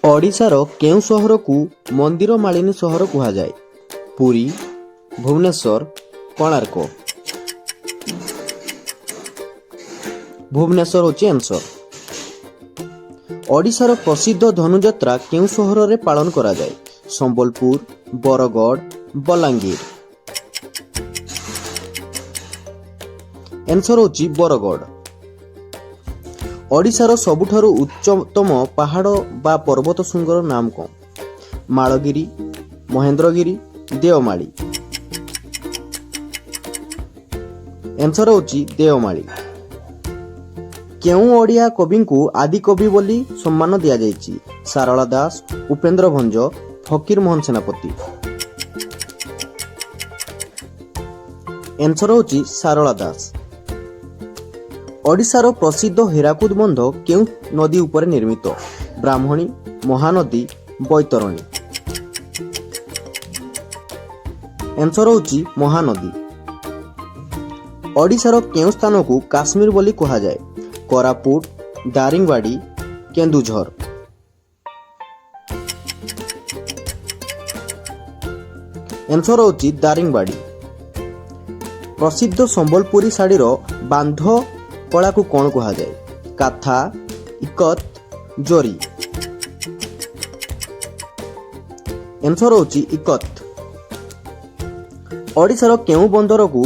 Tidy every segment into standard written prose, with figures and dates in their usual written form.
ଓଡ଼ିଶାର କେଉଁ ସହରକୁ ମନ୍ଦିର ମାଳିନୀ ସହର କୁହାଯାଏ? ପୁରୀ, ଭୁବନେଶ୍ୱର, କୋଣାର୍କ। ଭୁବନେଶ୍ୱର ହେଉଛି ଆନ୍ସର। ଓଡ଼ିଶାର ପ୍ରସିଦ୍ଧ ଧନୁଯାତ୍ରା କେଉଁ ସହରରେ ପାଳନ କରାଯାଏ? ସମ୍ବଲପୁର, ବରଗଡ଼, ବଲାଙ୍ଗୀର। ଆନ୍ସର ହେଉଛି ବରଗଡ଼। ଓଡ଼ିଶାର ସବୁଠାରୁ ଉଚ୍ଚତମ ପାହାଡ଼ ବା ପର୍ବତ ଶୃଙ୍ଗର ନାମ କ'ଣ? ମାଳଗିରି, ମହେନ୍ଦ୍ରଗିରି, ଦେଓମାଳି। ଆନ୍ସର ହେଉଛି ଦେଓମାଳି। କେଉଁ ଓଡ଼ିଆ କବିଙ୍କୁ ଆଦିକବି ବୋଲି ସମ୍ମାନ ଦିଆଯାଇଛି? ସାରଳା ଦାସ, ଉପେନ୍ଦ୍ର ଭଞ୍ଜ, ଫକୀର ମୋହନ ସେନାପତି। ଆନ୍ସର ହେଉଛି ସାରଳା ଦାସ। ଓଡ଼ିଶାର ପ୍ରସିଦ୍ଧ ହୀରାକୁଦ ବନ୍ଧ କେଉଁ ନଦୀ ଉପରେ ନିର୍ମିତ? ବ୍ରାହ୍ମଣୀ, ମହାନଦୀ, ବୈତରଣୀ। ଆନ୍ସର ହେଉଛି ମହାନଦୀ। ଓଡ଼ିଶାର କେଉଁ ସ୍ଥାନକୁ କାଶ୍ମୀର ବୋଲି କୁହାଯାଏ? କୋରାପୁଟ, ଦାରିଙ୍ଗବାଡ଼ି, କେନ୍ଦୁଝର। ଆନ୍ସର ହେଉଛି ଦାରିଙ୍ଗବାଡ଼ି। ପ୍ରସିଦ୍ଧ ସମ୍ବଲପୁରୀ ଶାଢ଼ୀର ବାନ୍ଧ କଳାକୁ କ'ଣ କୁହାଯାଏ? କାଥା, ଇକତ, ଜରି। ଆନ୍ସର ହେଉଛି ଇକତ। ଓଡ଼ିଶାର କେଉଁ ବନ୍ଦରକୁ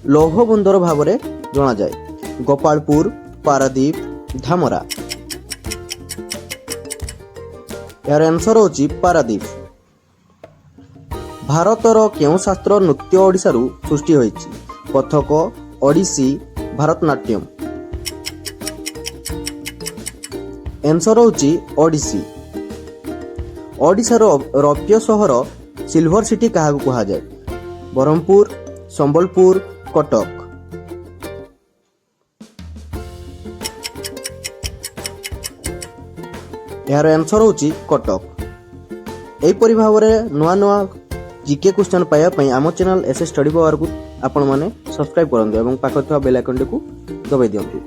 ଲୌହ ବନ୍ଦର ଭାବରେ ଜଣାଯାଏ? ଗୋପାଳପୁର, ପାରାଦୀପ, ଧାମରା। ଏହାର ଆନ୍ସର ହେଉଛି ପାରାଦୀପ। ଭାରତର କେଉଁ ଶାସ୍ତ୍ରୀୟ ନୃତ୍ୟ ଓଡ଼ିଶାରୁ ସୃଷ୍ଟି ହୋଇଛି? କଥକ, ଓଡ଼ିଶୀ, ଭାରତନାଟ୍ୟମ। ଆନ୍ସର ହେଉଛି ଓଡ଼ିଶୀ। ଓଡ଼ିଶାର ରୌପ୍ୟ ସହର ସିଲଭର ସିଟି କାହାକୁ କୁହାଯାଏ? ବ୍ରହ୍ମପୁର, ସମ୍ବଲପୁର, କଟକ। ଏହାର ଆନ୍ସର ହେଉଛି କଟକ। ଏହିପରି ଭାବରେ ନୂଆ ନୂଆ ଜିକେ କ୍ୱେଶ୍ଚନ ପାଇବା ପାଇଁ ଆମ ଚ୍ୟାନେଲ ଏସ୍ଏସ୍ ଷ୍ଟଡି ପାୱାରକୁ ଆପଣମାନେ ସବସ୍କ୍ରାଇବ କରନ୍ତୁ ଏବଂ ପାଖରେ ଥିବା ବେଲ୍ ଆଇକନଟିକୁ ଦବାଇ ଦିଅନ୍ତୁ।